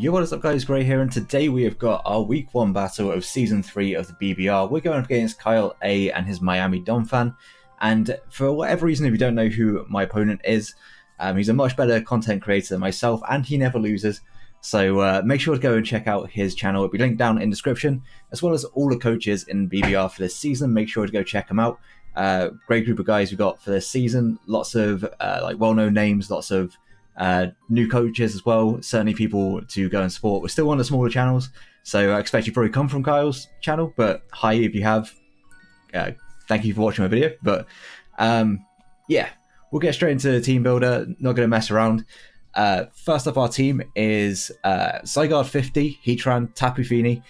Yo, what is up guys, Gray here, and today we have got our week 1 battle of season 3 of the BBR. We're going up against KyleAye and his Miami Donphan, and for whatever reason, if you don't know who my opponent is, he's a much better content creator than myself, and he never loses, so make sure to go and check out his channel. It'll be linked down in the description, as well as all the coaches in BBR for this season. Make sure to go check them out. Great group of guys we got for this season, lots of like well-known names, lots of new coaches as well, certainly people to go and support. We're still one of the smaller channels, so I expect you probably come from Kyle's channel, but hi if you have. Thank you for watching my video. But yeah, we'll get straight into the team builder, not going to mess around. First up, our team is Zygarde 50, Heatran, Tapu Fini,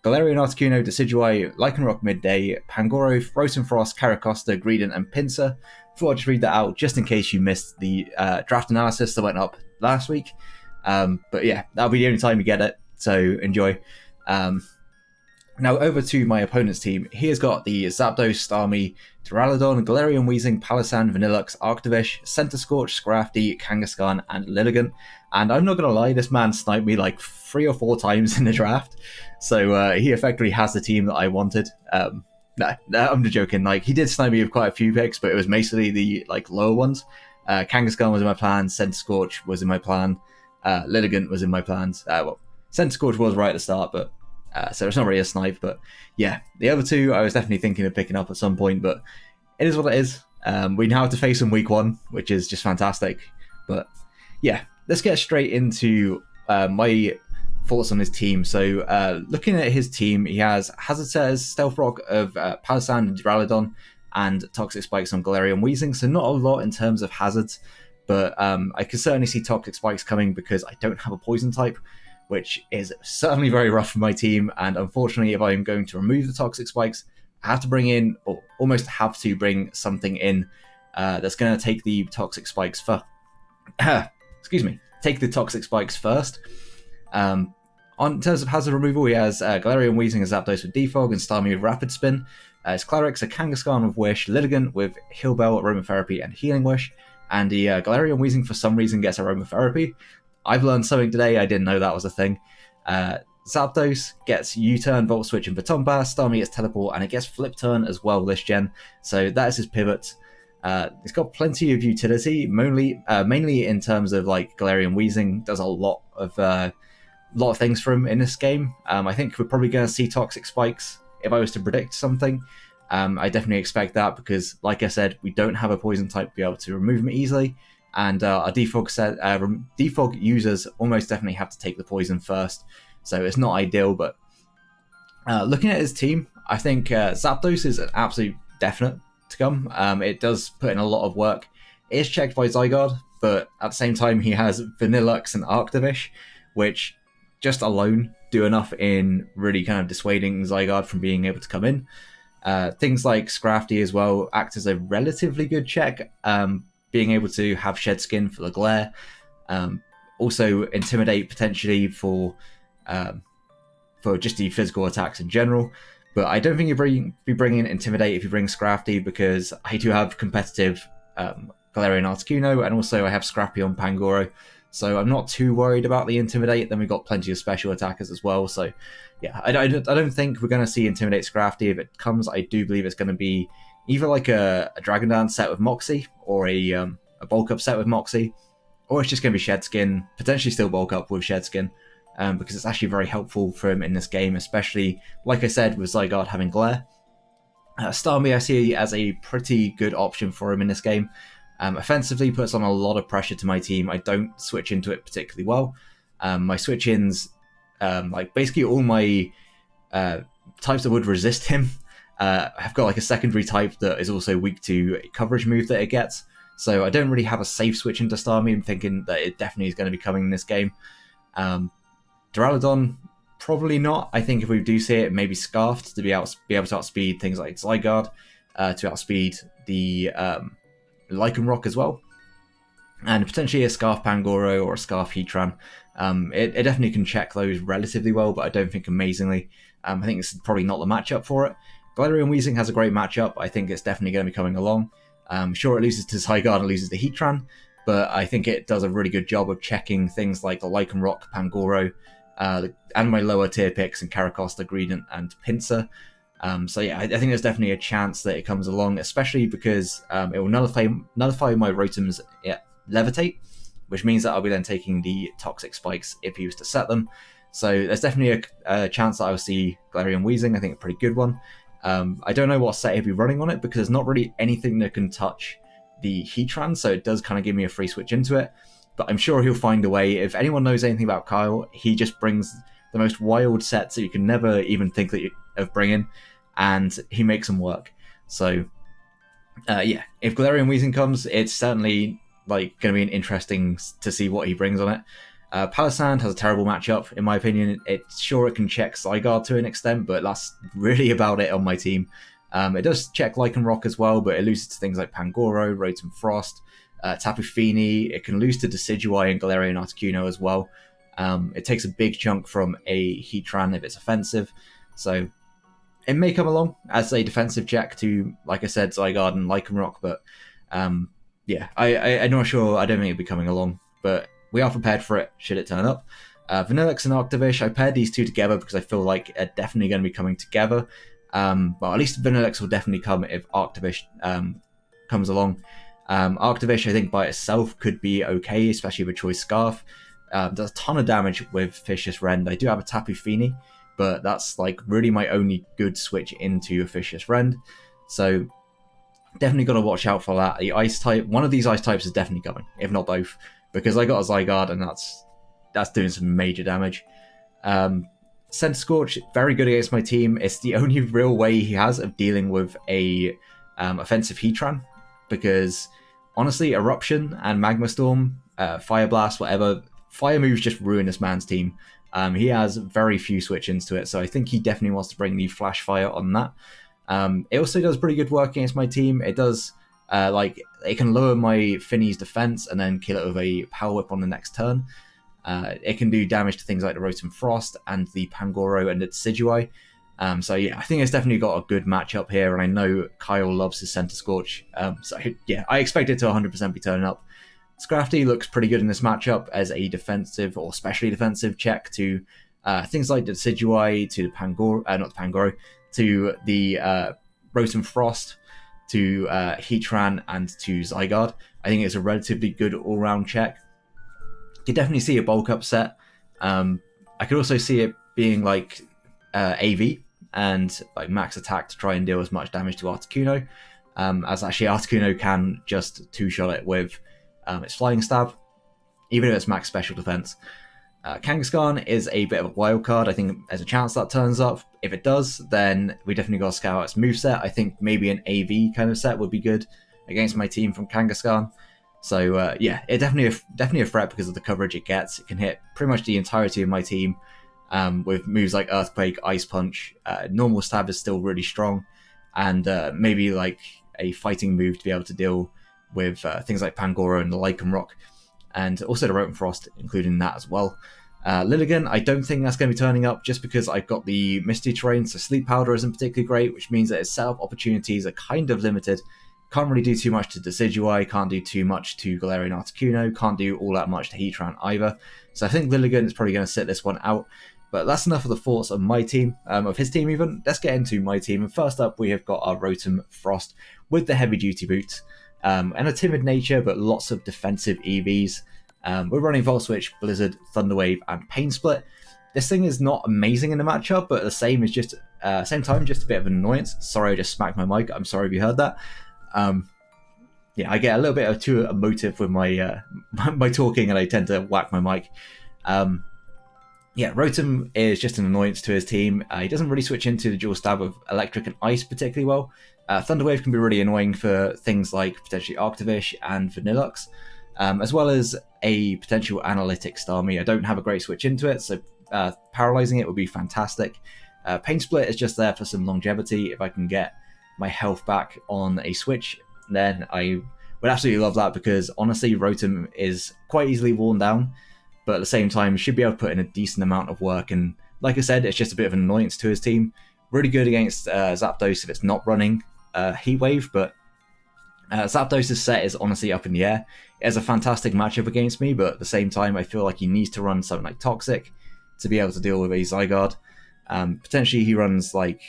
Galarian Articuno, Decidueye, Lycanroc Midday, Pangoro, Frozen Frost, Caracosta, Greedent, and Pinsir. Thought I'd just read that out just in case you missed the draft analysis that went up last week. But yeah, that'll be the only time you get it, so enjoy. Now over to my opponent's team. He has got the Zapdos, Starmie, Duraludon, Galarian Weezing, Palossand, Vanilluxe, Arctovish, Centiskorch, Scrafty, Kangaskhan, and Lilligant. And I'm not going to lie, this man sniped me like 3 or 4 times in the draft. So he effectively has the team that I wanted. No, I'm just joking. Like, he did snipe me with quite a few picks, but it was mostly the like lower ones. Kangaskhan was in my plan, Centiskorch was in my plan, Lilligant was in my plans. Well, Centiskorch was right at the start, but so it's not really a snipe. But yeah, the other two I was definitely thinking of picking up at some point, but it is what it is. We now have to face them week 1, which is just fantastic. But yeah, let's get straight into my thoughts on his team. So looking at his team, he has Hazard Says, Stealth Rock of Palossand and Duraludon, and Toxic Spikes on Galarian Weezing. So not a lot in terms of hazards, but I can certainly see Toxic Spikes coming because I don't have a poison type, which is certainly very rough for my team. And unfortunately, if I'm going to remove the Toxic Spikes, I have to bring in, or almost have to bring something in that's going to take the Toxic Spikes first. Excuse me, take the Toxic Spikes first. In terms of hazard removal, he has Galarian Weezing as Zapdos with Defog and Starmie with Rapid Spin. His Clarix, a Kangaskhan with Wish, Lilligant with Heal Bell, Aromatherapy, and Healing Wish. And the Galarian Weezing for some reason gets Aromatherapy. I've learned something today, I didn't know that was a thing. Zapdos gets U-Turn, Volt Switch, and Baton Pass. Starmie gets Teleport, and it gets Flip Turn as well this gen. So that is his pivot. It's got plenty of utility, mainly in terms of like Galarian Weezing does a lot of things for him in this game. I think we're probably going to see Toxic Spikes if I was to predict something. I definitely expect that because, like I said, we don't have a poison type to be able to remove him easily, and our defog users almost definitely have to take the poison first, so it's not ideal. But looking at his team, I think Zapdos is an absolute definite to come. It does put in a lot of work. It is checked by Zygarde, but at the same time he has Vanilluxe and Arctovish, which just alone do enough in really kind of dissuading Zygarde from being able to come in. Things like Scrafty as well act as a relatively good check, being able to have Shed Skin for the glare. Also Intimidate potentially for just the physical attacks in general. But I don't think you'll be bringing Intimidate if you bring Scrafty, because I do have competitive Galarian Articuno, and also I have Scrappy on Pangoro. So I'm not too worried about the Intimidate. Then we've got plenty of special attackers as well. So yeah, I don't think we're going to see Intimidate Scrafty. If it comes, I do believe it's going to be either like a Dragon Dance set with Moxie, or a Bulk Up set with Moxie, or it's just going to be Shed Skin, potentially still Bulk Up with Shed Skin, because it's actually very helpful for him in this game, especially, like I said, with Zygarde having Glare. Starmie I see as a pretty good option for him in this game. Offensively puts on a lot of pressure to my team. I don't switch into it particularly well. My switch-ins, like basically all my types that would resist him, have got like a secondary type that is also weak to a coverage move that it gets. So I don't really have a safe switch into Starmie. I'm thinking that it definitely is going to be coming in this game. Duraludon, probably not. I think if we do see it, maybe Scarfed to be able to outspeed things like Zygarde, to outspeed the Lycanroc as well, and potentially a Scarf Pangoro or a Scarf Heatran. It definitely can check those relatively well, but I don't think amazingly. I think it's probably not the matchup for it. Galarian Weezing has a great matchup. I think it's definitely going to be coming along. Sure, it loses to Zygarde and loses to Heatran, but I think it does a really good job of checking things like the Lycanroc, Pangoro, and my lower tier picks in Caracosta, Greedent, and Pinsir. So yeah, I think there's definitely a chance that it comes along, especially because it will nullify my Rotom's Levitate, which means that I'll be then taking the Toxic Spikes if he was to set them. So there's definitely a chance that I'll see Galarian Weezing. I think a pretty good one. I don't know what set he'll be running on it because there's not really anything that can touch the Heatran, so it does kind of give me a free switch into it. But I'm sure he'll find a way. If anyone knows anything about Kyle, he just brings the most wild sets that you can never even think of bringing, and he makes them work. So yeah, if Galarian Weezing comes, it's certainly going to be interesting to see what he brings on it. Palisand has a terrible matchup, in my opinion. It's sure it can check Zygarde to an extent, but that's really about it on my team. It does check Lycanroc as well, but it loses to things like Pangoro, Rotom Frost, Tapu Fini. It can lose to Decidueye and Galarian Articuno as well. It takes a big chunk from a Heatran if it's offensive, so it may come along as a defensive check to, like I said, Zygarde and Lycanroc, but yeah, I'm not sure. I don't think it'll be coming along, but we are prepared for it should it turn up. Vanilluxe and Arctovish, I paired these two together because I feel like they're definitely going to be coming together. Well, at least Vanilluxe will definitely come if Arctovish comes along. Arctovish, I think by itself could be okay, especially with Choice Scarf. Does a ton of damage with Vicious Rend. I do have a Tapu Fini, but that's really my only good switch into a Vicious Rend. So definitely got to watch out for that. The Ice type, one of these Ice types is definitely coming, if not both, because I got a Zygarde and that's doing some major damage. Centiskorch, very good against my team. It's the only real way he has of dealing with a offensive Heatran, because honestly, Eruption and Magma Storm, Fire Blast, whatever, fire moves just ruin this man's team. He has very few switch-ins to it, so I think he definitely wants to bring the Flash Fire on that. It also does pretty good work against my team. It does, it can lower my Finny's defense and then kill it with a Power Whip on the next turn. It can do damage to things like the Rotom Frost and the Pangoro and the Decidueye. So yeah, I think it's definitely got a good matchup here, and I know Kyle loves his Centiskorch. So yeah, I expect it to 100% be turning up. Scrafty looks pretty good in this matchup as a defensive or specially defensive check to things like the Decidueye, to the Pangoro, not the Pangoro, to the Rotom Frost, to Heatran, and to Zygarde. I think it's a relatively good all-round check. You definitely see a bulk up set. I could also see it being AV and max attack to try and deal as much damage to Articuno, as actually Articuno can just two-shot it with its Flying Stab, even if it's max special defense. Kangaskhan is a bit of a wild card. I think there's a chance that turns up. If it does, then we definitely got to scout out its moveset. I think maybe an AV kind of set would be good against my team from Kangaskhan. So yeah, it definitely a threat because of the coverage it gets. It can hit pretty much the entirety of my team with moves like Earthquake, Ice Punch. Normal Stab is still really strong, and maybe a fighting move to be able to deal with things like Pangoro and the Lycanroc, and also the Rotom Frost, including that as well. Lilligant, I don't think that's going to be turning up just because I've got the Misty Terrain, so Sleep Powder isn't particularly great, which means that its setup opportunities are kind of limited. Can't really do too much to Decidueye, can't do too much to Galarian Articuno, can't do all that much to Heatran either. So I think Lilligant is probably going to sit this one out. But that's enough of the thoughts of my team, of his team even. Let's get into my team. And first up, we have got our Rotom Frost with the heavy-duty boots. And a timid nature, but lots of defensive EVs. We're running Volt Switch, Blizzard, Thunder Wave, and Pain Split. This thing is not amazing in the matchup, but at the same time, just a bit of an annoyance. Sorry, I just smacked my mic. I'm sorry if you heard that. Yeah, I get a little bit too emotive with my my talking, and I tend to whack my mic. Yeah, Rotom is just an annoyance to his team. He doesn't really switch into the dual stab of Electric and Ice particularly well. Thunderwave can be really annoying for things like potentially Arctovish and Vanilluxe, as well as a potential Analytic Starmie. I don't have a great switch into it, so paralyzing it would be fantastic. Pain Split is just there for some longevity. If I can get my health back on a switch, then I would absolutely love that, because honestly, Rotom is quite easily worn down, but at the same time, should be able to put in a decent amount of work. And like I said, it's just a bit of an annoyance to his team. Really good against Zapdos if it's not running Heat Wave, but Zapdos' set is honestly up in the air. It has a fantastic matchup against me, but at the same time, I feel like he needs to run something like Toxic. to be able to deal with a Zygarde. Potentially he runs like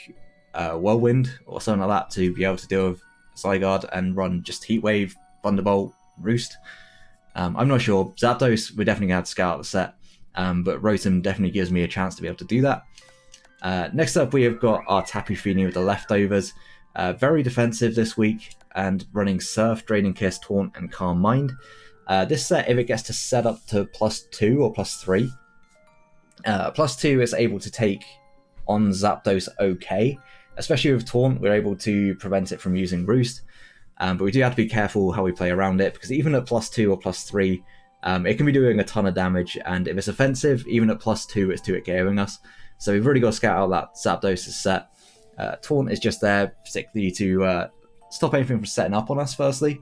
Whirlwind or something like that to be able to deal with Zygarde and run just Heat Wave, Thunderbolt, Roost. I'm not sure. Zapdos, we're definitely going to have to scout out the set, but Rotom definitely gives me a chance to be able to do that. Next up, we have got our Tapu Fini with the leftovers. Very defensive this week, and running Surf, Draining Kiss, Taunt, and Calm Mind. This set, if it gets to set up to +2 or +3, +2 is able to take on Zapdos okay. Especially with Taunt, we're able to prevent it from using Roost. But we do have to be careful how we play around it, because even at +2 or +3, it can be doing a ton of damage, and if it's offensive, even at +2, it's 2-hit KOing us. So we've really got to scout out that Zapdos set. Taunt is just there, particularly to stop anything from setting up on us, firstly,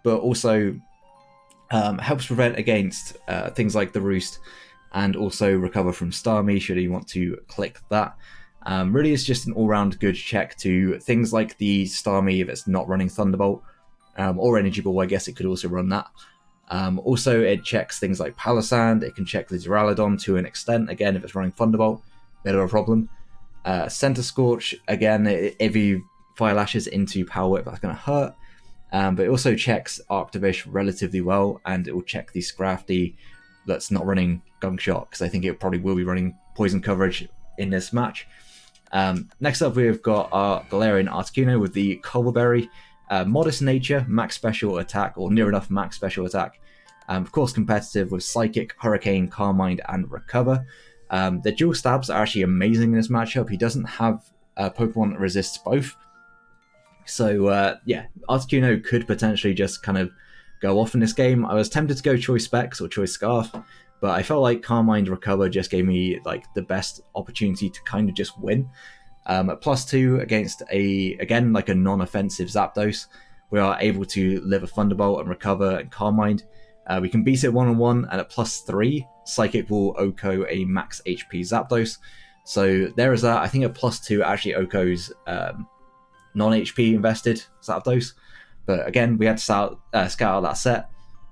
but also helps prevent against things like the Roost, and also recover from Starmie should you want to click that. Really, it's just an all-round good check to things like the Starmie if it's not running Thunderbolt, or Energy Ball. I guess it could also run that. Also, it checks things like Palisand. It can check the Duraludon to an extent. Again, if it's running Thunderbolt, bit of a problem. Center Scorch, again, if you Fire Lashes into Power Whip, that's going to hurt. But it also checks Arctovish relatively well, and it will check the Scrafty that's not running Gunk Shot, because I think it probably will be running Poison coverage in this match. Next up, we've got our Galarian Articuno with the Cobble Berry. Modest nature, max special attack, or near enough max special attack. Of course, competitive with Psychic, Hurricane, Calm Mind, and Recover. The dual stabs are actually amazing in this matchup. He doesn't have Pokemon that resists both. So, yeah, Articuno could potentially just kind of go off in this game. I was tempted to go Choice Specs or Choice Scarf, but I felt like Calm Mind Recover just gave me like the best opportunity to kind of just win. At +2 against again, like a non-offensive Zapdos, we are able to live a Thunderbolt and Recover and Calm Mind. We can beat it one-on-one, and at +3, Psychic will OHKO a max HP Zapdos. So there is that. I think at +2, actually OHKO's non-HP invested Zapdos. But again, we had to scout out that set.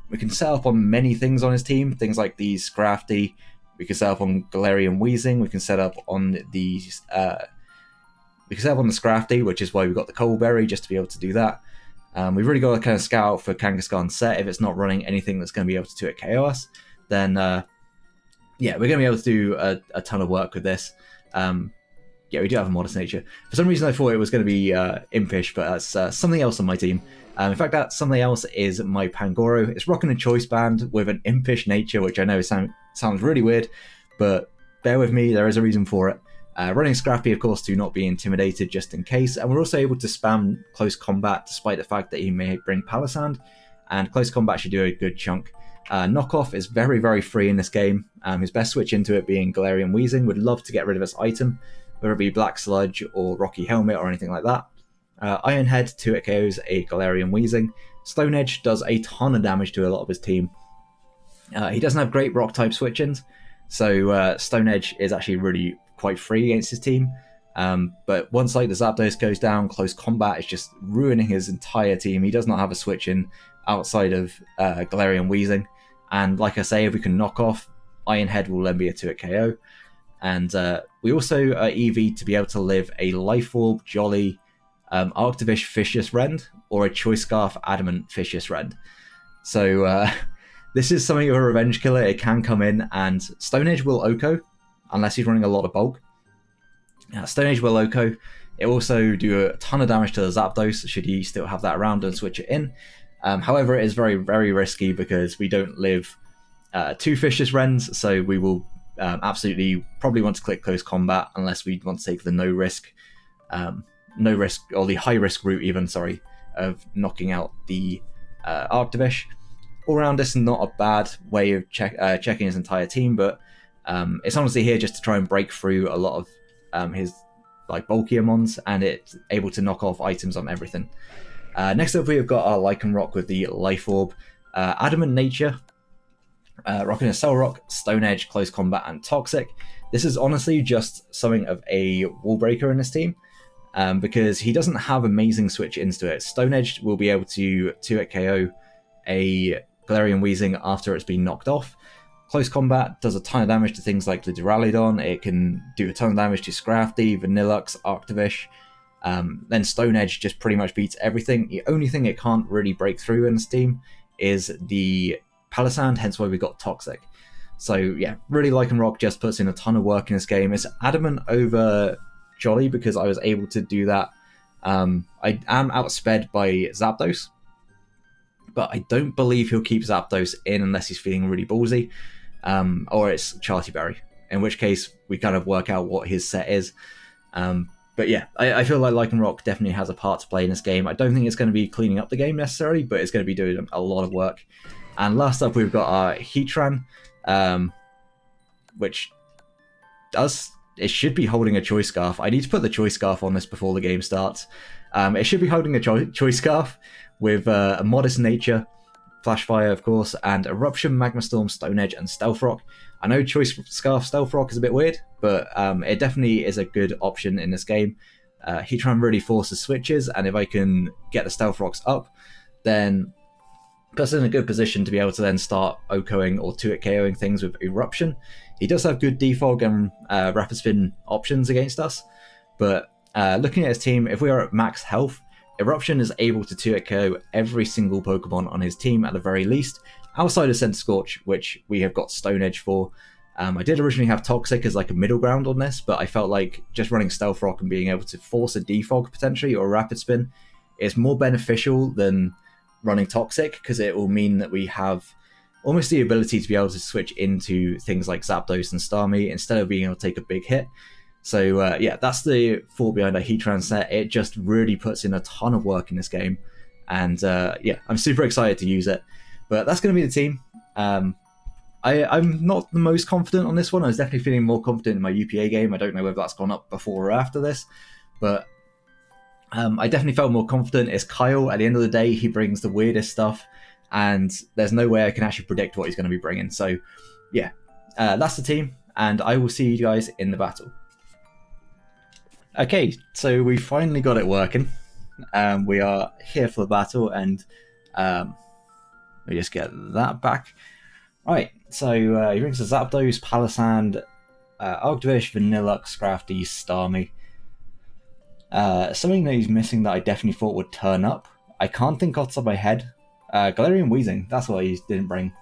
We can set up on many things on his team, things like the Scrafty. We can set up on Galarian Weezing. We can set up on the Scrafty, which is why we got the Coalberry, just to be able to do that. We've really got to kind of scout out for Kangaskhan's set. If it's not running anything that's going to be able to 2-hit KO us, then yeah, we're going to be able to do a ton of work with this. Yeah, we do have a modest nature. For some reason, I thought it was going to be Impish, but that's something else on my team. In fact, that something else is my Pangoro. It's rocking a Choice Band with an Impish nature, which I know sounds really weird, but bear with me, there is a reason for it. Running Scrappy, of course, to not be intimidated just in case, and we're also able to spam Close Combat despite the fact that he may bring Palisand, and Close Combat should do a good chunk. Knockoff is very, very free in this game. His best switch into it being Galarian Weezing. Would love to get rid of this item, whether it be Black Sludge or Rocky Helmet or anything like that. Iron Head 2-hit KOs a Galarian Weezing. Stone Edge does a ton of damage to a lot of his team. He doesn't have great rock-type switch-ins, so Stone Edge is actually really quite free against his team. But once like the Zapdos goes down, Close Combat is just ruining his entire team. He does not have a switch-in outside of Galarian Weezing. And like I say, if we can knock off, Iron Head will then be a 2-hit KO. And we also are EV to be able to live a Life Orb, Jolly, Arctovish Vicious Rend, or a Choice Scarf Adamant Vicious Rend. So this is something of a revenge killer. It can come in, and Stone Edge will OHKO, unless he's running a lot of bulk. Stone Edge will OHKO. It will also do a ton of damage to the Zapdos, should he still have that around and switch it in. However, it is very, very risky because we don't live 2 Vicious Rends, so we will absolutely probably want to click Close Combat unless we want to take the no risk, or the high risk route even, of knocking out the Arctovish. All around, this is not a bad way of checking his entire team, but it's honestly here just to try and break through a lot of his like bulkier mons, and it's able to knock off items on everything. Next up, we've got our Lycanroc with the Life Orb. Adamant Nature, rocking a Cell Rock, Stone Edge, Close Combat, and Toxic. This is honestly just something of a wall breaker in this team, because he doesn't have amazing switch into it. Stone Edge will be able to 2-hit KO a Galarian Weezing after it's been knocked off. Close combat does a ton of damage to things like the Duraludon. It can do a ton of damage to Scrafty, Vanilluxe, Arctivish. Then Stone Edge just pretty much beats everything. The only thing it can't really break through in this team is the Palisand, hence why we got Toxic. So yeah, really Lycanroc just puts in a ton of work in this game. It's adamant over Jolly because I was able to do that. I am outsped by Zapdos, but I don't believe he'll keep Zapdos in unless he's feeling really ballsy, or it's Charty Berry, in which case we kind of work out what his set is. But yeah, I feel like Lycanroc definitely has a part to play in this game. I don't think it's going to be cleaning up the game necessarily, but it's going to be doing a lot of work. And last up, we've got our Heatran, which it should be holding a Choice Scarf. I need to put the Choice Scarf on this before the game starts. It should be holding a Choice Scarf with a Modest Nature, Flash Fire, of course, and Eruption, Magma Storm, Stone Edge, and Stealth Rock. I know Choice Scarf Stealth Rock is a bit weird, but it definitely is a good option in this game. Heatran really forces switches, and if I can get the Stealth Rocks up, then puts us in a good position to be able to then start OHKOing or 2-hit KOing things with Eruption. He does have good defog and Rapid Spin options against us, but looking at his team, if we are at max health, Eruption is able to 2-hit KO every single Pokemon on his team at the very least, outside of Centiskorch, which we have got Stone Edge for. I did originally have Toxic as like a middle ground on this, but I felt like just running Stealth Rock and being able to force a defog potentially or a Rapid Spin is more beneficial than running Toxic, because it will mean that we have almost the ability to be able to switch into things like Zapdos and Starmie instead of being able to take a big hit. So yeah, that's the thought behind a Heatran set. It just really puts in a ton of work in this game, and yeah, I'm super excited to use it. But that's going to be the team. I'm not the most confident on this one. I was definitely feeling more confident in my UPA game. I don't know whether that's gone up before or after this, but I definitely felt more confident. It's Kyle. At the end of the day, he brings the weirdest stuff, and there's no way I can actually predict what he's going to be bringing. So yeah, that's the team, and I will see you guys in the battle. Okay, so we finally got it working. We are here for the battle, and let me just get that back. Right, so he brings the Zapdos, Palisand, Arctivish, Vanilluxe, Scrafty, Starmie. Something that he's missing that I definitely thought would turn up. I can't think off the top of my head. Galarian Weezing, that's what he didn't bring.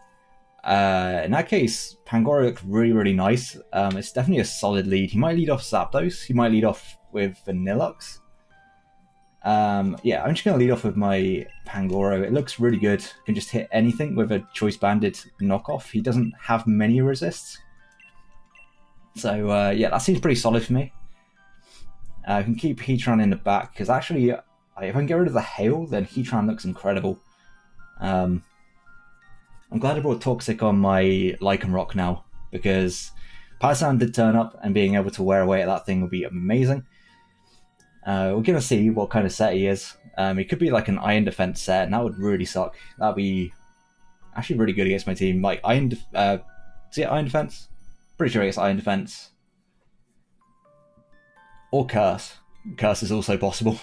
In that case, Pangoro looks really, really nice. It's definitely a solid lead. He might lead off Zapdos. He might lead off with Vanilluxe. Yeah, I'm just going to lead off with my Pangoro. It looks really good. Can just hit anything with a Choice Banded knockoff. He doesn't have many resists. So yeah, that seems pretty solid for me. I can keep Heatran in the back, because actually, if I can get rid of the Hail, then Heatran looks incredible. I'm glad I brought Toxic on my Lycanroc now, because Palisand did turn up, and being able to wear away at that thing would be amazing. We're going to see what kind of set he is. He could be like an Iron Defense set, and that would really suck. That would be actually really good against my team. Like, is it Iron Defense? Pretty sure it's Iron Defense. Or Curse. Curse is also possible.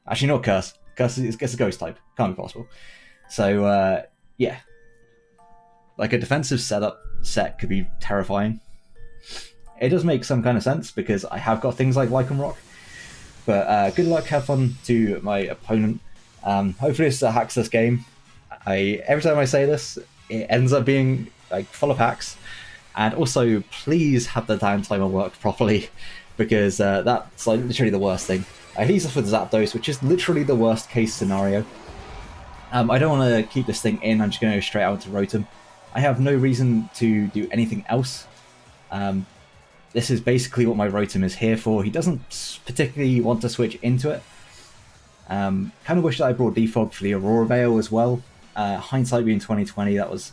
Actually, not Curse. Curse is a Ghost type. Can't be possible. So, yeah. Like, a defensive set could be terrifying. It does make some kind of sense, because I have got things like Lycanroc. But good luck, have fun to my opponent. Hopefully it's a hacksless game. Every time I say this, it ends up being like full of hacks. And also, please have the downtime work properly, because that's like literally the worst thing. He leads off with Zapdos, which is literally the worst case scenario. I don't want to keep this thing in. I'm just going to go straight out to Rotom. I have no reason to do anything else. This is basically what my Rotom is here for. He doesn't particularly want to switch into it. Kind of wish that I brought Defog for the Aurora Veil as well. Hindsight being 2020, that was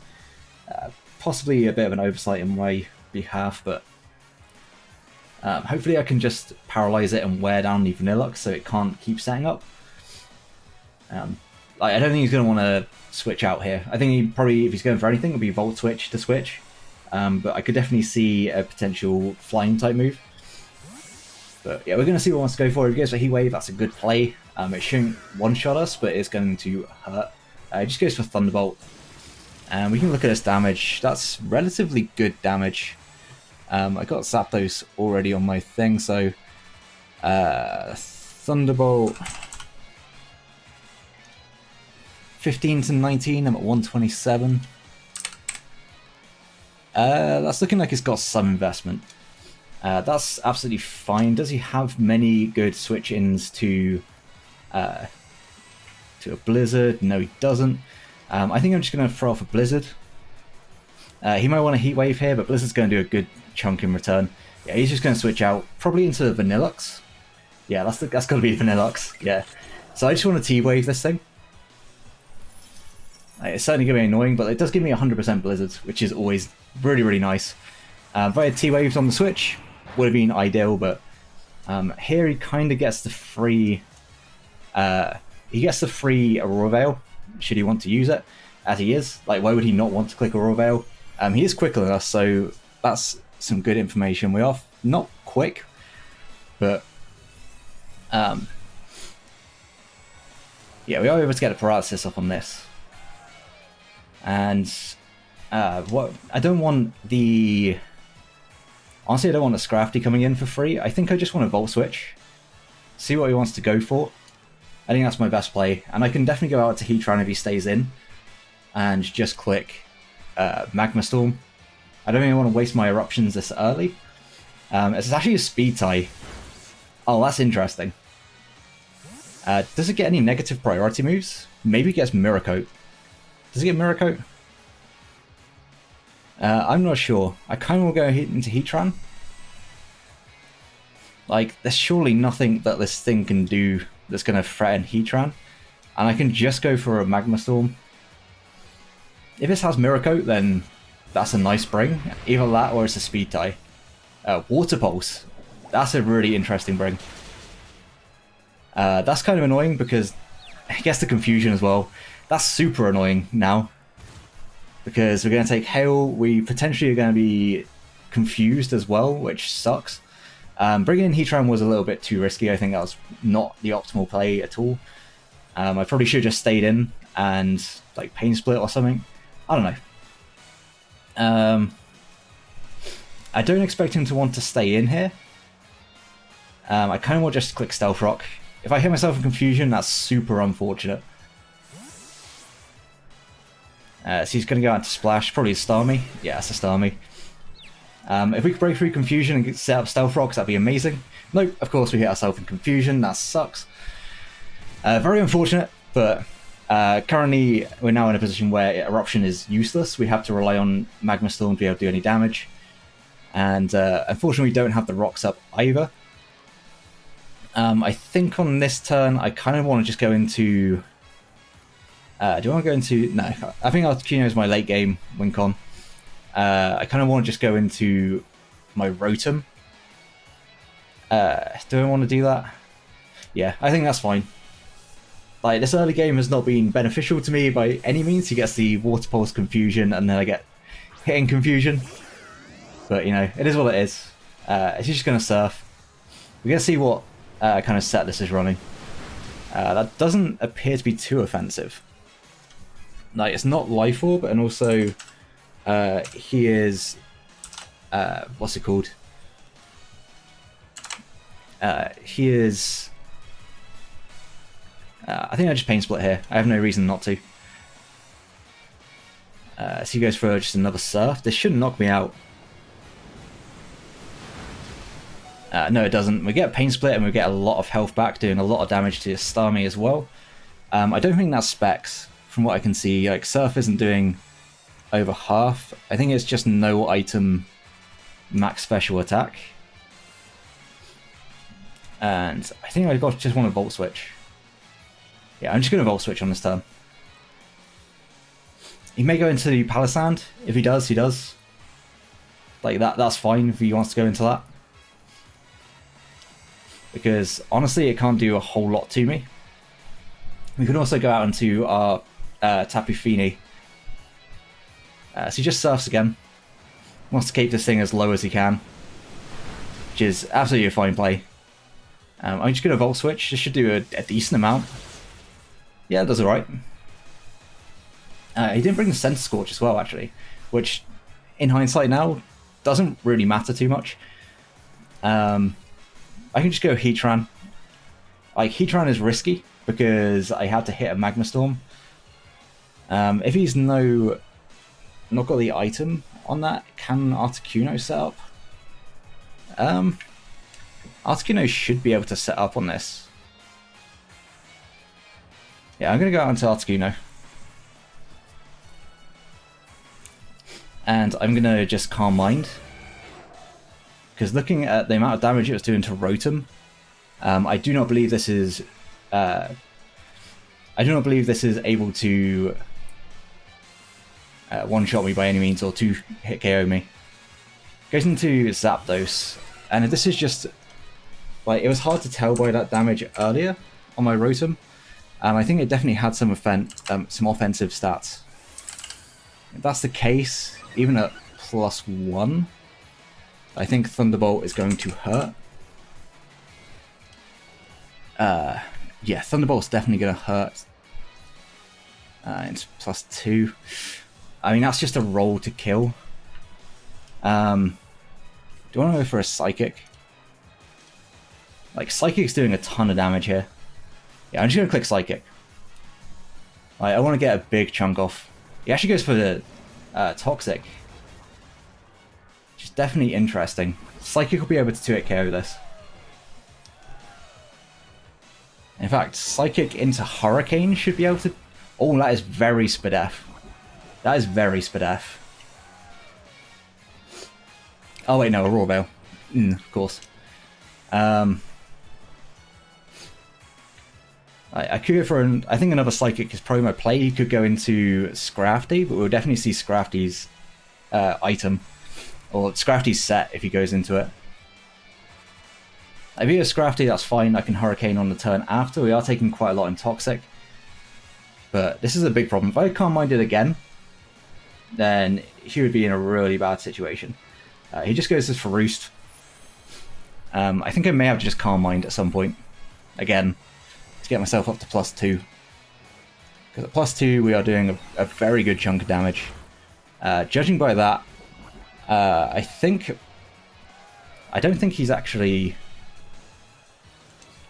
possibly a bit of an oversight in my behalf, but hopefully I can just paralyze it and wear down the Vanilluxe so it can't keep setting up. I don't think he's going to want to switch out here. I think he probably, if he's going for anything, it'll be Volt Switch to switch. But I could definitely see a potential flying type move. But yeah, we're going to see what he wants to go for. If he goes for Heat Wave, that's a good play. It shouldn't one-shot us, but it's going to hurt. He just goes for Thunderbolt. And we can look at his damage. That's relatively good damage. I got Zapdos already on my thing, so Thunderbolt 15 to 19, I'm at 127. That's looking like it's got some investment. That's absolutely fine. Does he have many good switch-ins to a Blizzard? No, he doesn't. I think I'm just going to throw off a Blizzard. He might want a Heat Wave here, but Blizzard's going to do a good chunk in return. Yeah, he's just going to switch out, probably into Vanilluxe. Yeah, that's got to be Vanilluxe. Yeah. So I just want to T-Wave this thing. It's certainly going to be annoying, but it does give me 100% Blizzards, which is always really, really nice. If I had T-Waves on the Switch, would have been ideal, but here he kind of gets the free... he gets the free Aurora Veil, should he want to use it, as he is. Like, why would he not want to click Aurora Veil? He is quicker than us, so that's some good information. We are not quick, but... yeah, we are able to get a Paralysis up on this. And what I don't want the... Honestly, I don't want a Scrafty coming in for free. I think I just want a Volt Switch. See what he wants to go for. I think that's my best play. And I can definitely go out to Heatran if he stays in. And just click Magma Storm. I don't even want to waste my Eruptions this early. It's actually a Speed tie. Oh, that's interesting. Does it get any negative priority moves? Maybe it gets Mirror Coat. Does it get Mirror Coat? I'm not sure. I kind of want to go into Heatran. Like, there's surely nothing that this thing can do that's going to threaten Heatran. And I can just go for a Magma Storm. If this has Mirror Coat, then that's a nice bring. Either that or it's a Speed tie. Water Pulse. That's a really interesting bring. That's kind of annoying because it gets the confusion as well. That's super annoying now. Because we're going to take Hail, we potentially are going to be confused as well, which sucks. Bringing in Heatran was a little bit too risky. I think that was not the optimal play at all. I probably should have just stayed in and like Pain Split or something. I don't know. I don't expect him to want to stay in here. I kind of want just to click Stealth Rock. If I hit myself in confusion, that's super unfortunate. So he's going to go out to Splash, probably a Starmie. Yeah, it's a Starmie. If we could break through confusion and set up Stealth Rocks, that'd be amazing. Nope, of course we hit ourselves in confusion, that sucks. Very unfortunate, but currently we're now in a position where Eruption is useless. We have to rely on Magma Storm to be able to do any damage. And unfortunately we don't have the rocks up either. I think on this turn I kind of want to just go into... do I want to go into... No, I think Articuno is my late game win con. I kind of want to just go into my Rotom. Do I want to do that? Yeah, I think that's fine. Like, this early game has not been beneficial to me by any means. He gets the Water Pulse confusion and then I get hit in confusion. But, you know, it is what it is. It's just going to Surf. We're going to see what kind of set this is running. That doesn't appear to be too offensive. Like, it's not Life Orb, and also he is what's it called? He is I think I just Pain Split here. I have no reason not to. So he goes for just another Surf. This shouldn't knock me out. No, it doesn't. We get Pain Split and we get a lot of health back, doing a lot of damage to Starmie as well. I don't think that's specs. From what I can see, like, Surf isn't doing over half. I think it's just no item max special attack. And I think I just want to Volt Switch. Yeah, I'm just going to Volt Switch on this turn. He may go into Palisand. If he does, he does. Like, that's fine if he wants to go into that. Because, honestly, it can't do a whole lot to me. We can also go out into our Tapu Fini. So he just Surfs again. Wants to keep this thing as low as he can. Which is absolutely a fine play. I'm just going to Volt Switch. This should do a decent amount. Yeah, it does alright. He didn't bring the Center Scorch as well, actually, which, in hindsight now, doesn't really matter too much. I can just go Heatran. Like, Heatran is risky, because I had to hit a Magma Storm. If he's not got the item on that, can Articuno set up? Articuno should be able to set up on this. Yeah, I'm going to go out into Articuno. And I'm going to just Calm Mind. Because looking at the amount of damage it was doing to Rotom, I do not believe this is... I do not believe this is able to one-shot me by any means, or two-hit KO me. Goes into Zapdos, and this is just... Like, it was hard to tell by that damage earlier on my Rotom. I think it definitely had some offensive stats. If that's the case, even at +1, I think Thunderbolt is going to hurt. Yeah, Thunderbolt's definitely going to hurt. It's +2. I mean, that's just a roll to kill. Do I want to go for a Psychic? Like, Psychic's doing a ton of damage here. Yeah, I'm just going to click Psychic. I want to get a big chunk off. He actually goes for the Toxic. Which is definitely interesting. Psychic will be able to 2-hit KO this. In fact, Psychic into Hurricane should be able to... Oh, that is very Spadef. That is very Spadef. Oh wait, no, a Raw Veil. Of course. I could go for I think another Psychic is probably my play. He could go into Scrafty, but we'll definitely see Scrafty's item. Or Scrafty's set if he goes into it. If he has Scrafty, that's fine. I can Hurricane on the turn after. We are taking quite a lot in Toxic. But this is a big problem. If I Calm Minded again, then he would be in a really bad situation. He just goes for Roost. I think I may have to just Calm Mind at some point. Again, to get myself up to +2. Because at +2 we are doing a very good chunk of damage. Judging by that, I don't think he's actually...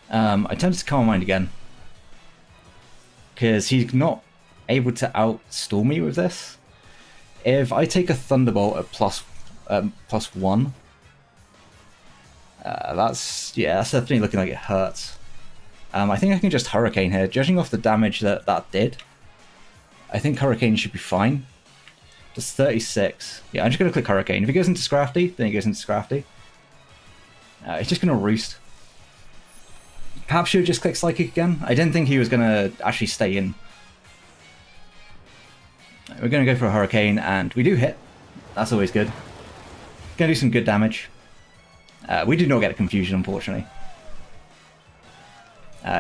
I tempted to Calm Mind again. Because he's not able to outstorm me with this. If I take a Thunderbolt at +1, that's definitely looking like it hurts. I think I can just Hurricane here. Judging off the damage that did, I think Hurricane should be fine. Just 36. Yeah, I'm just going to click Hurricane. If he goes into Scrafty, then he goes into Scrafty. He's just going to Roost. Perhaps should have just clicked Psychic again. I didn't think he was going to actually stay in. We're going to go for a Hurricane, and we do hit. That's always good. Going to do some good damage. We did not get a Confusion, unfortunately.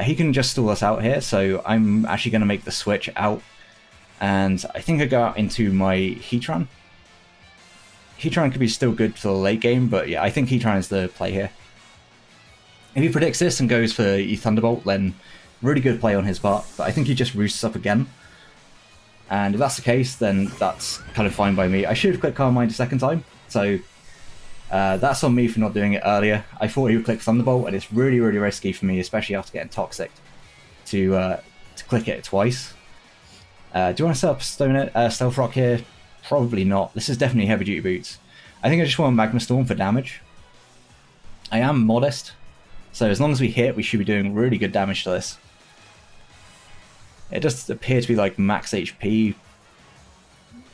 He can just stall us out here, so I'm actually going to make the switch out. And I think I go out into my Heatran. Heatran could be still good for the late game, but yeah, I think Heatran is the play here. If he predicts this and goes for Thunderbolt, then really good play on his part. But I think he just roosts up again. And if that's the case, then that's kind of fine by me. I should have clicked Calm Mind a second time, so that's on me for not doing it earlier. I thought he would click Thunderbolt, and it's really, really risky for me, especially after getting Toxic, to click it twice. Do you want to set up Stealth Rock here? Probably not. This is definitely Heavy Duty Boots. I think I just want Magma Storm for damage. I am modest, so as long as we hit, we should be doing really good damage to this. It does appear to be like max HP,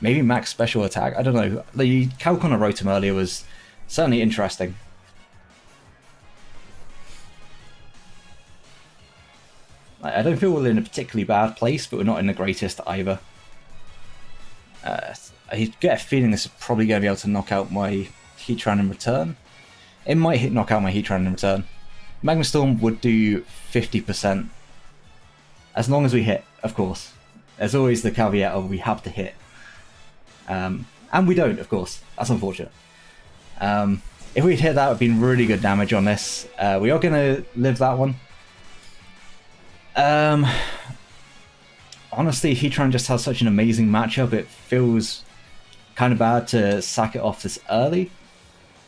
maybe max special attack. I don't know. The calc on a Rotom earlier was certainly interesting. I don't feel we're in a particularly bad place, but we're not in the greatest either. I get a feeling this is probably going to be able to knock out my Heatran in return. It might knock out my Heatran in return. Magma Storm would do 50%. As long as we hit, of course. There's always the caveat of we have to hit. And we don't, of course. That's unfortunate. If we'd hit that, it would have been really good damage on this. We are going to live that one. honestly, Heatran just has such an amazing matchup. It feels kind of bad to sack it off this early.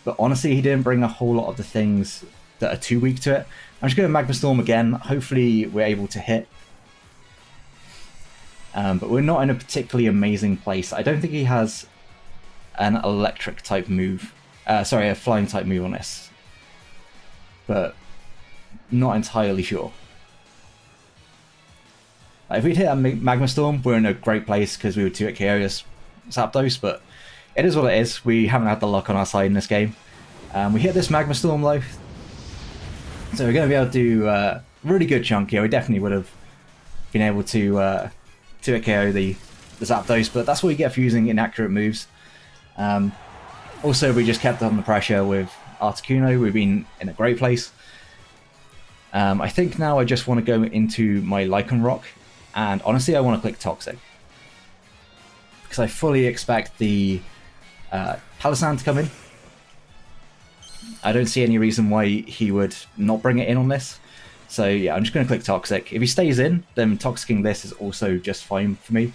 But honestly, he didn't bring a whole lot of the things that are too weak to it. I'm just going to Magma Storm again. Hopefully we're able to hit. But we're not in a particularly amazing place. I don't think he has an electric type move. Sorry, a flying type move on this. But not entirely sure. If we'd hit a Magma Storm, we're in a great place because we would 2-hit KO's Zapdos, but it is what it is. We haven't had the luck on our side in this game. We hit this Magma Storm though, so we're going to be able to do a really good chunk here. We definitely would have been able to 2-hit KO the Zapdos, but that's what you get for using inaccurate moves. Also, we just kept on the pressure with Articuno. We've been in a great place. I think now I just want to go into my Lycanroc, and honestly I want to click Toxic. Because I fully expect the Palossand to come in. I don't see any reason why he would not bring it in on this. So yeah, I'm just going to click Toxic. If he stays in, then Toxicking this is also just fine for me.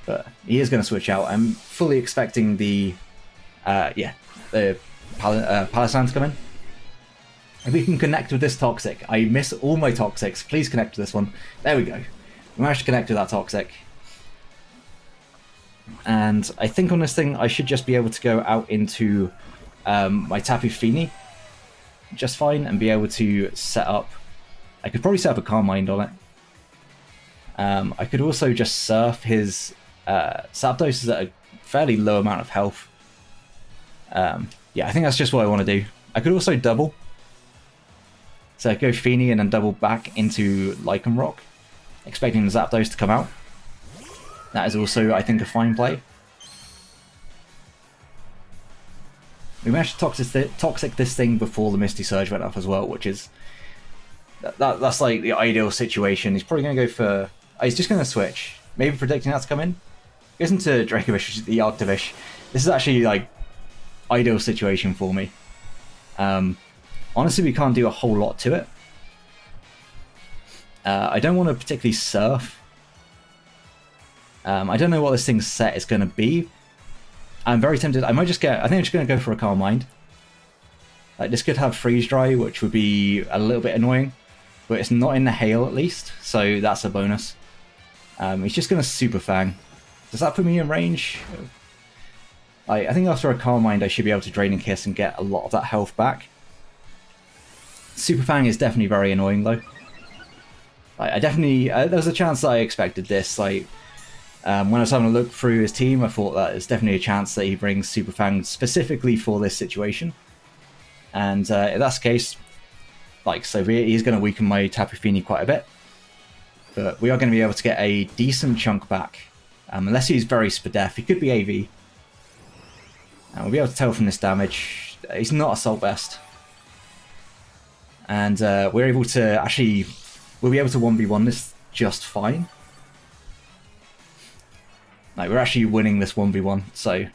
But he is going to switch out. I'm fully expecting the Palossand to come in. If we can connect with this Toxic. I miss all my Toxics. Please connect to this one. There we go. We managed to connect with that Toxic. And I think on this thing, I should just be able to go out into my Tapu Fini just fine and be able to set up... I could probably set up a Calm Mind on it. I could also just surf his Zapdos is at a fairly low amount of health. Yeah, I think that's just what I want to do. I could also double. So I go Fini and then double back into Lycanroc, expecting the Zapdos to come out. That is also, I think, a fine play. We managed to toxic this thing before the Misty Surge went up as well, which is... That's like the ideal situation. He's probably going to go for... he's just going to switch. Maybe predicting that to come in. Goes into Dracovish, which is the Arctovish. This is actually like ideal situation for me. Honestly, we can't do a whole lot to it. I don't want to particularly surf. I don't know what this thing's set is going to be. I'm very tempted. I think I'm just going to go for a Calm Mind. Like, this could have Freeze Dry, which would be a little bit annoying. But it's not in the Hail, at least. So that's a bonus. He's just going to Super Fang. Does that put me in range? I think after a Calm Mind, I should be able to Draining Kiss and get a lot of that health back. Super Fang is definitely very annoying, though. There was a chance that I expected this. When I was having a look through his team, I thought that there's definitely a chance that he brings Super Fang specifically for this situation. And if that's the case, he's going to weaken my Tapu Fini quite a bit. But we are going to be able to get a decent chunk back. Unless he's very Spadef, he could be AV. And we'll be able to tell from this damage, he's not Assault Vest. And we're able to we'll be able to 1v1 this just fine. We're actually winning this 1v1, so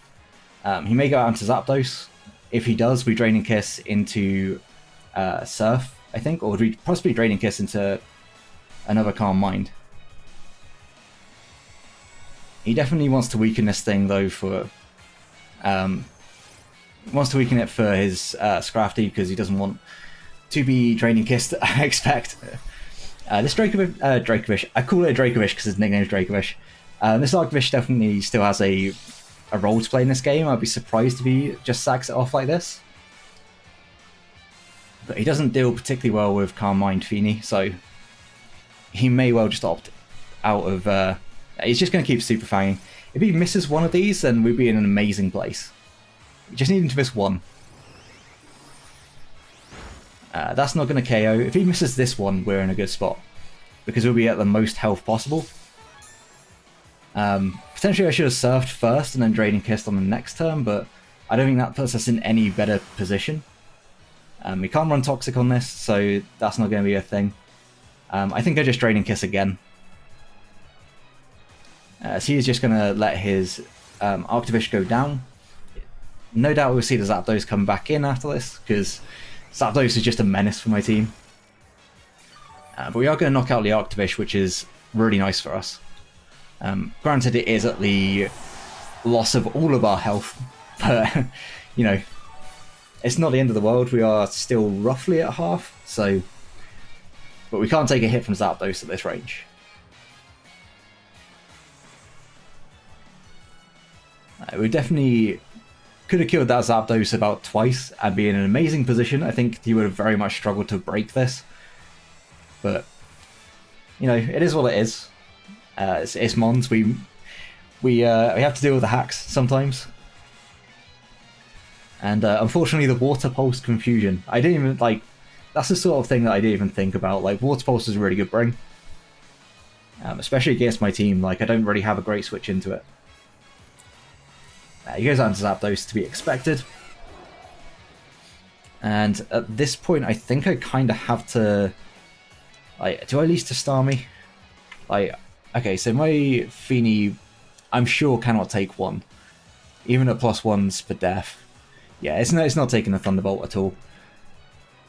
he may go out into Zapdos. If he does, we Draining Kiss into Surf, I think, or we possibly Draining Kiss into another Calm Mind. He definitely wants to weaken this thing, though, wants to weaken it for his Scrafty, because he doesn't want to be Draining Kissed, I expect. This Dracovish, I call it a Dracovish because his nickname is Dracovish. This Arctovish definitely still has a role to play in this game. I'd be surprised if he just sacks it off like this. But he doesn't deal particularly well with Calm Mind Fini, so he may well just opt out of... he's just going to keep Super Fanging. If he misses one of these, then we'd be in an amazing place. We just need him to miss one. That's not going to KO. If he misses this one, we're in a good spot, because we'll be at the most health possible. Potentially I should have surfed first and then Draining Kissed on the next turn, but I don't think that puts us in any better position. We can't run Toxic on this, so that's not going to be a thing. I think I just Draining Kiss again. So he's just going to let his Arctovish go down. No doubt we'll see the Zapdos come back in after this, because Zapdos is just a menace for my team. But we are going to knock out the Arctovish, which is really nice for us. Granted, it is at the loss of all of our health, but, you know, it's not the end of the world. We are still roughly at half, so... But we can't take a hit from Zapdos at this range. We definitely could have killed that Zapdos about twice and be in an amazing position. I think he would have very much struggled to break this. But, you know, it is what it is. It's Mons. We have to deal with the hacks sometimes. And unfortunately, the Water Pulse confusion. I didn't even, like... That's the sort of thing that I didn't even think about. Like, Water Pulse is a really good bring. Especially against my team. Like, I don't really have a great switch into it. He goes out into Zapdos, to be expected. And at this point, I think I kind of have to... Like, do I lease to Starmie? Like, okay, so my Feeny, I'm sure cannot take one. Even at +1s for death. Yeah, it's not taking a Thunderbolt at all.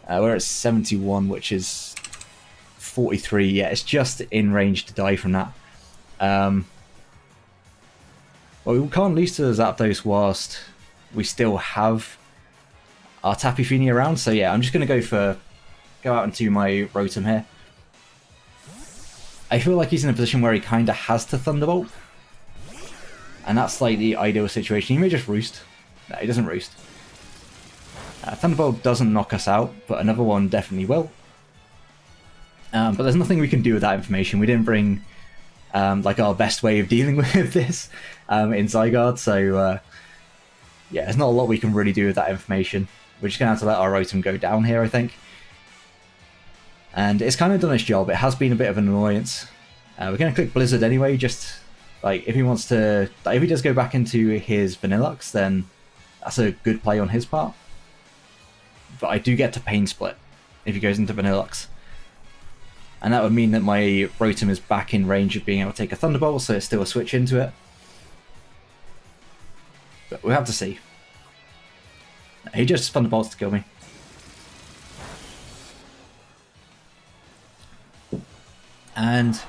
We're at 71, which is 43. Yeah, it's just in range to die from that. Well, we can't lease to Zapdos whilst we still have our Tappy Feeny around. So yeah, I'm just going to go out into my Rotom here. I feel like he's in a position where he kind of has to Thunderbolt. And that's like the ideal situation. He may just Roost. No, he doesn't Roost. Thunderbolt doesn't knock us out, but another one definitely will. But there's nothing we can do with that information. We didn't bring like our best way of dealing with this in Zygarde, so yeah, there's not a lot we can really do with that information. We're just going to have to let our Rotom go down here, I think. And it's kind of done its job. It has been a bit of an annoyance. We're going to click Blizzard anyway, just like if he wants to... Like, if he does go back into his Vanilluxe, then that's a good play on his part. But I do get to Pain Split if he goes into Vanilluxe. And that would mean that my Rotom is back in range of being able to take a Thunderbolt, so it's still a switch into it. But we'll have to see. He just Thunderbolts to kill me. And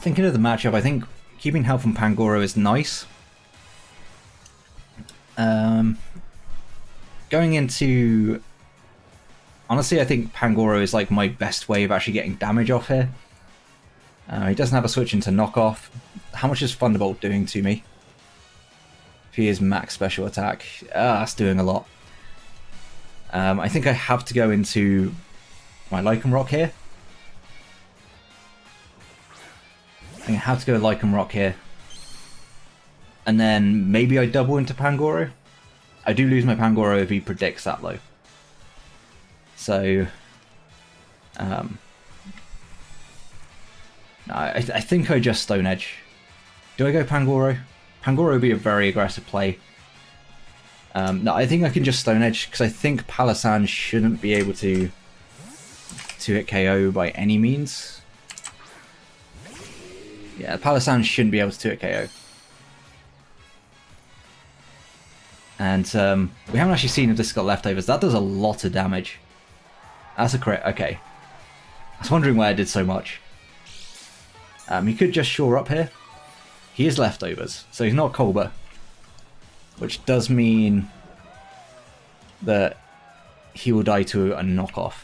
thinking of the matchup, I think keeping health on Pangoro is nice. Going into... Honestly, I think Pangoro is like my best way of actually getting damage off here. He doesn't have a switch into knockoff. How much is Thunderbolt doing to me? If he is max special attack, that's doing a lot. I think I have to go into my Lycanroc here. I think I have to go Lycanroc here. And then maybe I double into Pangoro. I do lose my Pangoro if he predicts that low. So, I think I just Stone Edge. Do I go Pangoro? Pangoro would be a very aggressive play. No, I think I can just Stone Edge, because I think Palossand shouldn't be able to hit KO by any means. Yeah, Palossand shouldn't be able to hit KO. And we haven't actually seen if this has got leftovers. That does a lot of damage. That's a crit, okay. I was wondering why I did so much. He could just shore up here. He is leftovers, so he's not Colbur. Which does mean that he will die to a knockoff.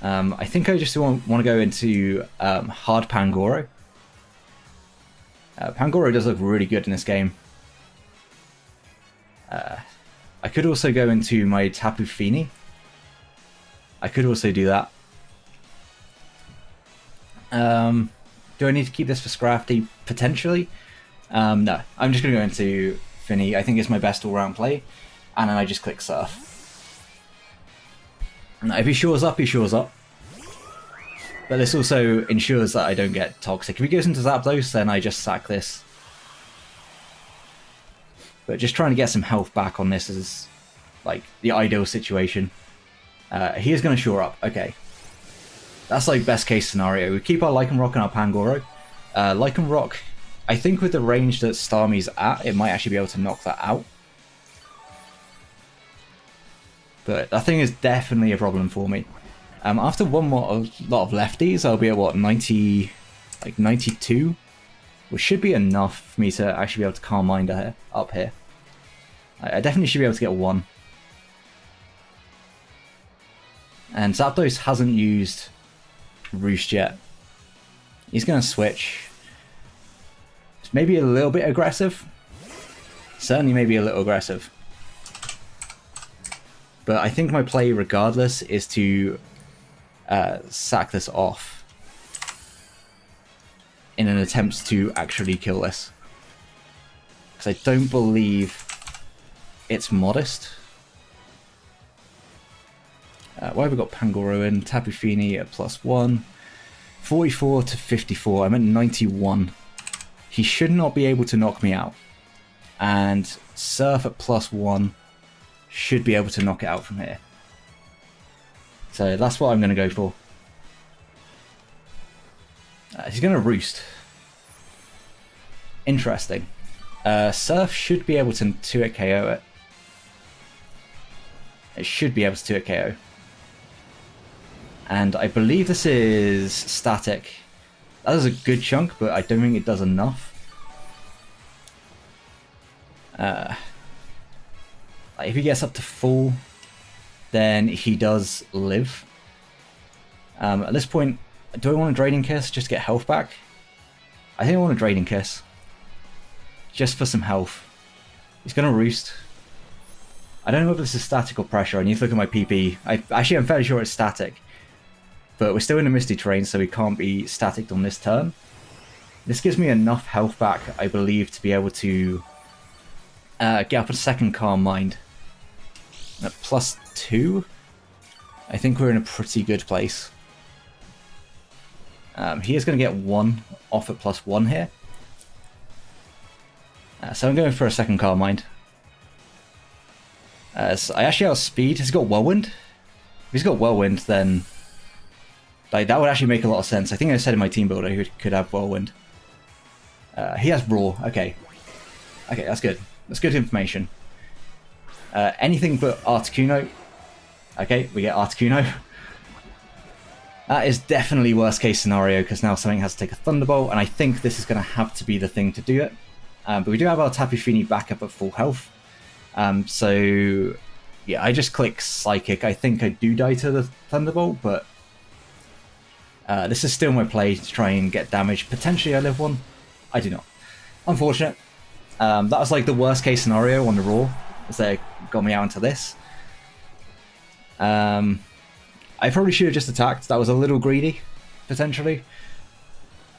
I think I just want to go into hard Pangoro. Pangoro does look really good in this game. I could also go into my Tapu Fini. I could also do that. Do I need to keep this for Scrafty? Potentially. No, I'm just going to go into Fini. I think it's my best all-round play. And then I just click Surf. Now, if he shores up, he shores up. But this also ensures that I don't get Toxic. If he goes into Zapdos, then I just sack this. But just trying to get some health back on this is like the ideal situation. He is going to shore up. Okay. That's like best case scenario. We keep our Lycanroc and our Pangoro. Lycanroc, I think with the range that Starmie's at, it might actually be able to knock that out. But that thing is definitely a problem for me. After one more lot of lefties, I'll be at what, 90, like 92, which should be enough for me to actually be able to Calm Mind up here. I definitely should be able to get one. And Zapdos hasn't used Roost yet. He's going to switch. It's maybe a little bit aggressive. Certainly maybe a little aggressive. But I think my play regardless is to sack this off in an attempt to actually kill this. Because I don't believe it's modest. Why have we got Pangoro in? Tapu Fini at +1. 44 to 54. I'm at 91. He should not be able to knock me out. And Surf at +1 should be able to knock it out from here. So that's what I'm going to go for. He's going to Roost. Interesting. Surf should be able to 2-hit KO it. It should be able to 2-hit KO. And I believe this is static. That is a good chunk, but I don't think it does enough. If he gets up to full, then he does live. At this point, do I want a Draining Kiss just to get health back? I think I want a Draining Kiss. Just for some health. He's going to Roost. I don't know if this is static or pressure. I need to look at my PP. I'm fairly sure it's static. But we're still in a misty terrain, so we can't be static on this turn. This gives me enough health back, I believe, to be able to get up a second Calm Mind. At +2, I think we're in a pretty good place. He is going to get 1 off at +1 here. So I'm going for a second Calm Mind. So I actually outspeed. Has he got Whirlwind? If he's got Whirlwind, then that would actually make a lot of sense. I think I said in my team builder he could have Whirlwind. He has Roar. Okay. Okay, that's good. That's good information. Anything but Articuno. Okay, we get Articuno. That is definitely worst case scenario, because now something has to take a Thunderbolt, and I think this is going to have to be the thing to do it. But we do have our Tapu Fini back up at full health. So, yeah, I just click Psychic. I think I do die to the Thunderbolt, but this is still my play to try and get damage. Potentially I live 1. I do not. Unfortunate. That was like the worst case scenario on the Raw, as they got me out into this. I probably should have just attacked. That was a little greedy, potentially.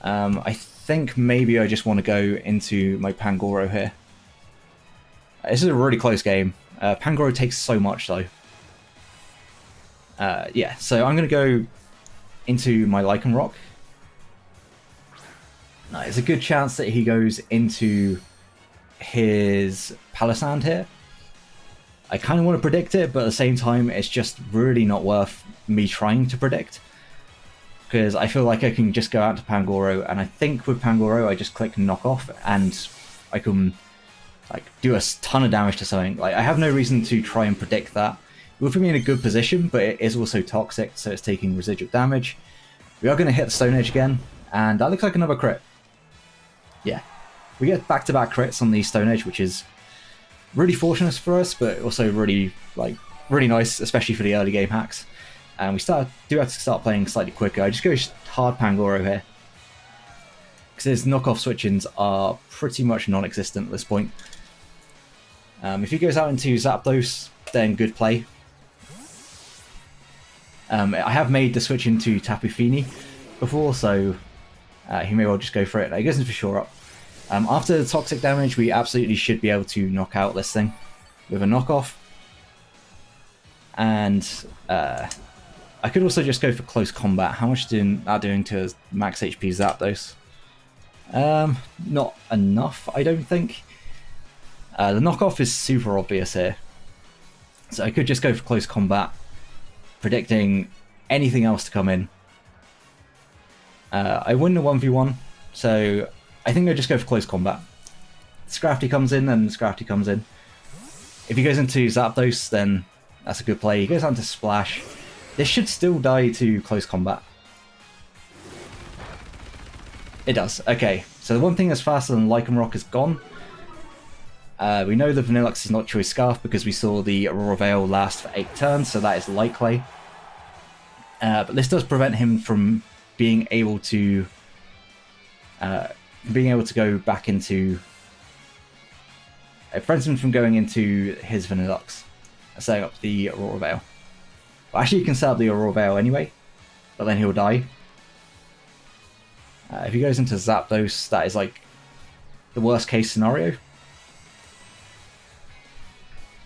I think maybe I just want to go into my Pangoro here. This is a really close game. Pangoro takes so much, though. Yeah, so I'm going to go into my Lycanroc. There's a good chance that he goes into his Palisand here. I kind of want to predict it, but at the same time, it's just really not worth me trying to predict. Because I feel like I can just go out to Pangoro, and I think with Pangoro, I just click Knock Off, and I can like do a ton of damage to something. Like, I have no reason to try and predict that. It will put me in a good position, but it is also toxic, so it's taking residual damage. We are going to hit the Stone Edge again, and that looks like another crit. Yeah. We get back-to-back crits on the Stone Edge, which is really fortunate for us, but also really nice, especially for the early game hacks. And we do have to start playing slightly quicker. I just go hard Pangoro here, because his knockoff switch-ins are pretty much non-existent at this point. If he goes out into Zapdos, then good play. I have made the switch into Tapu Fini before, so he may well just go for it. He goes in for Shore Up. After the toxic damage, we absolutely should be able to knock out this thing with a knockoff. And I could also just go for close combat. How much is that doing to max HP Zapdos? Not enough, I don't think. The knockoff is super obvious here. So I could just go for close combat, predicting anything else to come in. I win the 1v1, so I think I'll just go for close combat. Scrafty comes in, and Scrafty comes in. If he goes into Zapdos, then that's a good play. He goes on to Splash. This should still die to close combat. It does. Okay, so the one thing that's faster than Lycanroc is gone. We know the Vanilluxe is not Choice Scarf because we saw the Aurora Veil last for 8 turns, so that is likely. But this does prevent him from being able to go back into. It prevents him from going into his Vanilluxe, setting up the Aurora Veil. Well, actually, you can set up the Aurora Veil anyway, but then he'll die. If he goes into Zapdos, that is like the worst case scenario.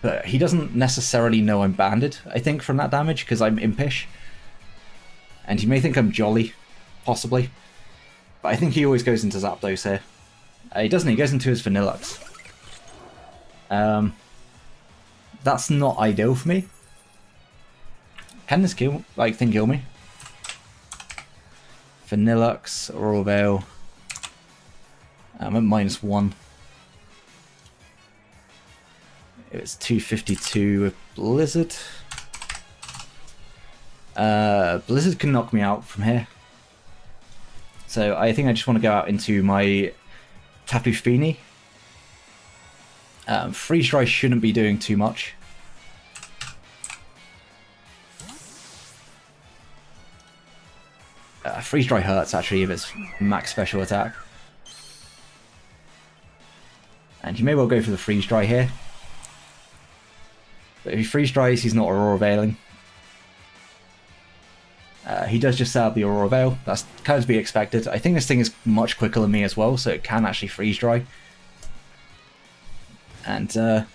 But he doesn't necessarily know I'm banded, I think, from that damage, because I'm impish. And he may think I'm jolly, possibly. But I think he always goes into Zapdos here. He doesn't, he goes into his Vanilluxe. That's not ideal for me. Can this thing kill me? Vanilluxe, Aurora Veil. I'm at -1. It's 252 with Blizzard. Blizzard can knock me out from here. So I think I just want to go out into my Tapu Fini. Freeze Dry shouldn't be doing too much. Freeze Dry hurts actually if it's max special attack. And you may well go for the Freeze Dry here. But if he Freeze Dries, he's not Aurora Veiling. He does just set up the Aurora Veil. That's kind of to be expected. I think this thing is much quicker than me as well, so it can actually Freeze Dry. And our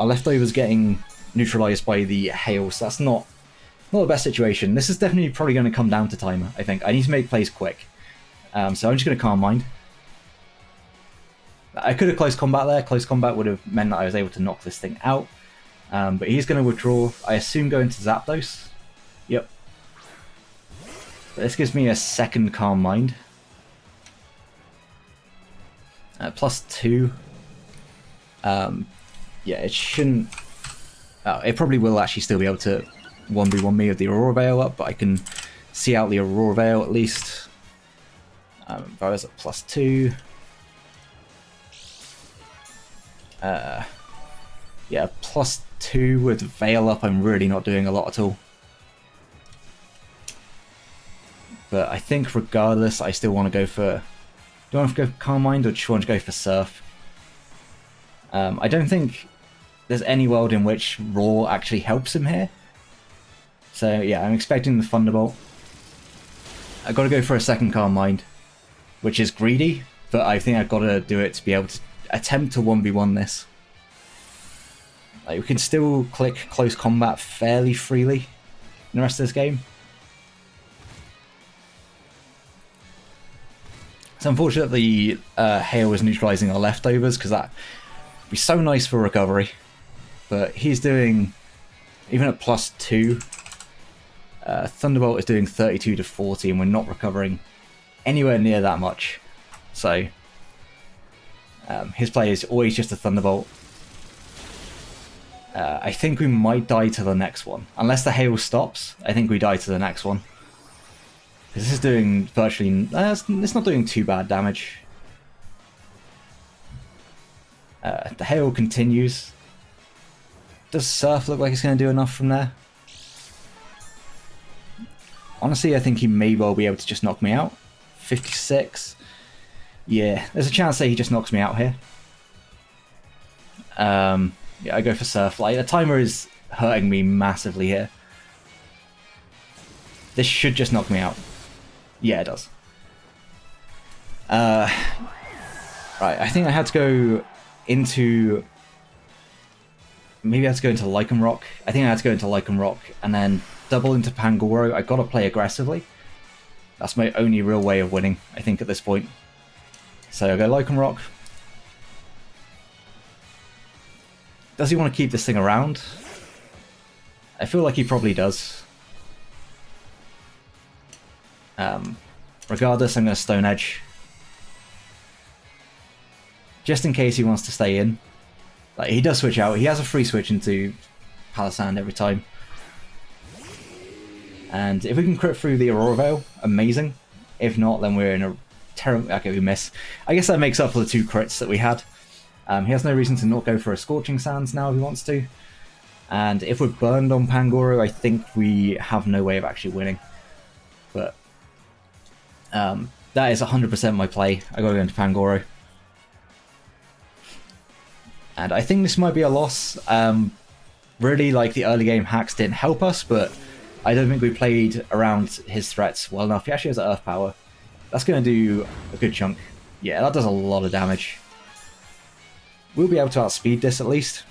leftovers getting neutralized by the hail, so that's not the best situation. This is definitely probably going to come down to timer, I think. I need to make plays quick. So I'm just going to Calm Mind. I could have Close Combat there. Close Combat would have meant that I was able to knock this thing out. But he's going to withdraw. I assume go into Zapdos. Yep. But this gives me a second Calm Mind. +2. Yeah, it shouldn't... Oh, it probably will actually still be able to 1v1 me with the Aurora Veil up, but I can see out the Aurora Veil at least. If I was at +2... yeah, +2 with Veil up, I'm really not doing a lot at all. But I think regardless, I still want to go for... Do I want to go Calm Mind or just want to go for Surf? I don't think there's any world in which Raw actually helps him here. So yeah, I'm expecting the Thunderbolt. I've got to go for a second Calm Mind, which is greedy, but I think I've got to do it to be able to attempt to 1v1 this. Like, we can still click Close Combat fairly freely in the rest of this game. It's unfortunate the hail is neutralizing our leftovers, because that would be so nice for recovery. But he's doing, even at +2, Thunderbolt is doing 32 to 40, and we're not recovering anywhere near that much. So his play is always just a Thunderbolt. I think we might die to the next one. Unless the hail stops, I think we die to the next one. This is doing virtually... it's not doing too bad damage. The hail continues. Does Surf look like it's going to do enough from there? Honestly, I think he may well be able to just knock me out. 56. Yeah, there's a chance that he just knocks me out here. Yeah, I go for Surf. Like, the timer is hurting me massively here. This should just knock me out. Yeah, it does. Right, I think I had to go into... Maybe I had to go into Lycanroc. I think I had to go into Lycanroc and then double into Pangoro. I gotta play aggressively. That's my only real way of winning, I think, at this point. So I go Lycanroc. Does he want to keep this thing around? I feel like he probably does. Regardless, I'm going to Stone Edge. Just in case he wants to stay in. Like, he does switch out. He has a free switch into Palisand every time. And if we can crit through the Aurora Veil, amazing. If not, then we're in a terrible... Okay, we miss. I guess that makes up for the 2 crits that we had. He has no reason to not go for a Scorching Sands now if he wants to. And if we're burned on Pangoro, I think we have no way of actually winning. But that is 100% my play. I gotta go into Pangoro. And I think this might be a loss. Really, like, the early game hacks didn't help us, but I don't think we played around his threats well enough. He actually has Earth Power. That's going to do a good chunk. Yeah, that does a lot of damage. We'll be able to outspeed this at least.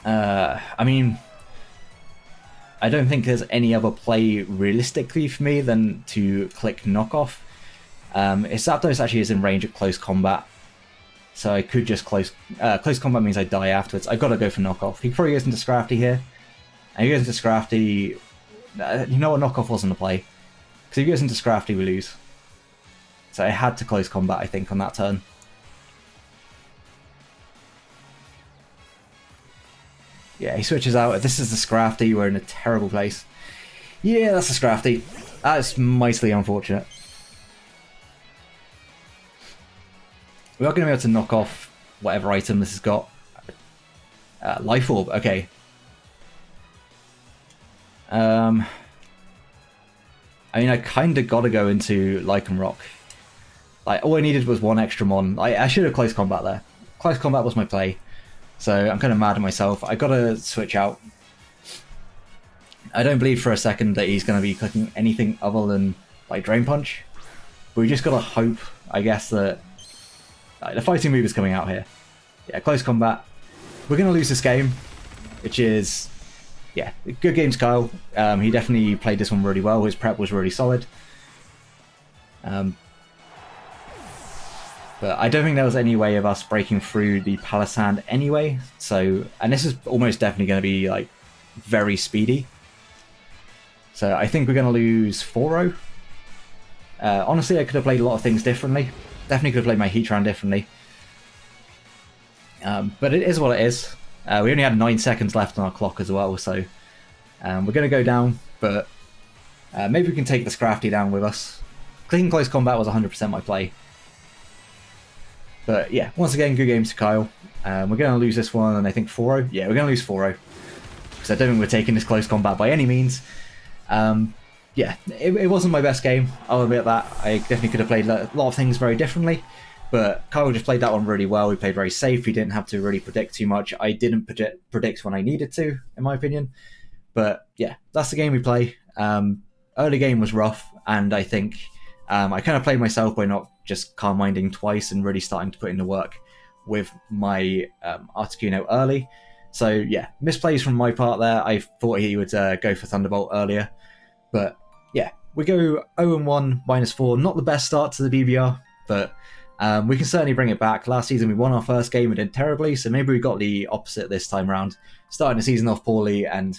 I mean, I don't think there's any other play realistically for me than to click Knockoff. His Zapdos actually is in range at close combat. So I could just close combat means I die afterwards. I gotta go for Knockoff. He probably goes into Scrafty here. And he goes into Scrafty. You know what, Knockoff wasn't a play. Because if he goes into Scrafty, we lose. So I had to close combat, I think, on that turn. Yeah, he switches out. If this is the Scrafty, we're in a terrible place. Yeah, that's the Scrafty. That's mightily unfortunate. We are going to be able to knock off whatever item this has got. Life Orb, okay. I mean, I kind of got to go into Lycanroc. Like, all I needed was 1 extra mon. I should have close combat there. Close combat was my play. So I'm kind of mad at myself. I got to switch out. I don't believe for a second that he's going to be clicking anything other than, like, Drain Punch. But we just got to hope, I guess, that the fighting move is coming out here. Yeah, close combat. We're going to lose this game, which is, yeah, good games, Kyle. He definitely played this one really well. His prep was really solid. But I don't think there was any way of us breaking through the Palisand anyway. So, and this is almost definitely going to be, like, very speedy. So I think we're going to lose 4-0. Honestly, I could have played a lot of things differently. Definitely could have played my Heatran differently. But it is what it is. We only had 9 seconds left on our clock as well, so we're going to go down, but maybe we can take the Scrafty down with us. Clicking close combat was 100% my play. But yeah, once again, good games to Kyle. We're going to lose this one, and I think 4-0. Yeah, we're going to lose 4-0. Because I don't think we're taking this close combat by any means. Yeah, it wasn't my best game, I'll admit that. I definitely could have played a lot of things very differently, but Kyle just played that one really well. He played very safe, he didn't have to really predict too much. I didn't predict when I needed to, in my opinion. But yeah, that's the game we play. Early game was rough, and I think I kind of played myself by not just calm minding twice and really starting to put in the work with my Articuno early. So yeah, misplays from my part there. I thought he would go for Thunderbolt earlier, but yeah, we go 0-1, -4. Not the best start to the BBR, but we can certainly bring it back. Last season we won our first game and did terribly, so maybe we got the opposite this time around. Starting the season off poorly, and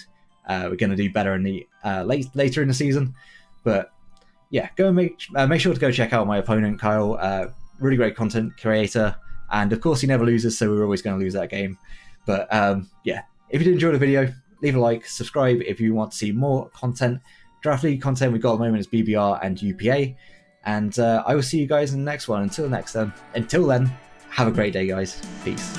we're going to do better in the later in the season. But yeah, go and make sure to go check out my opponent, Kyle. Really great content creator, and of course he never loses, so we're always going to lose that game. But yeah, if you did enjoy the video, leave a like, subscribe if you want to see more content. Draft League content we've got at the moment is BBR and UPA. And I will see you guys in the next one. Until then, have a great day, guys. Peace.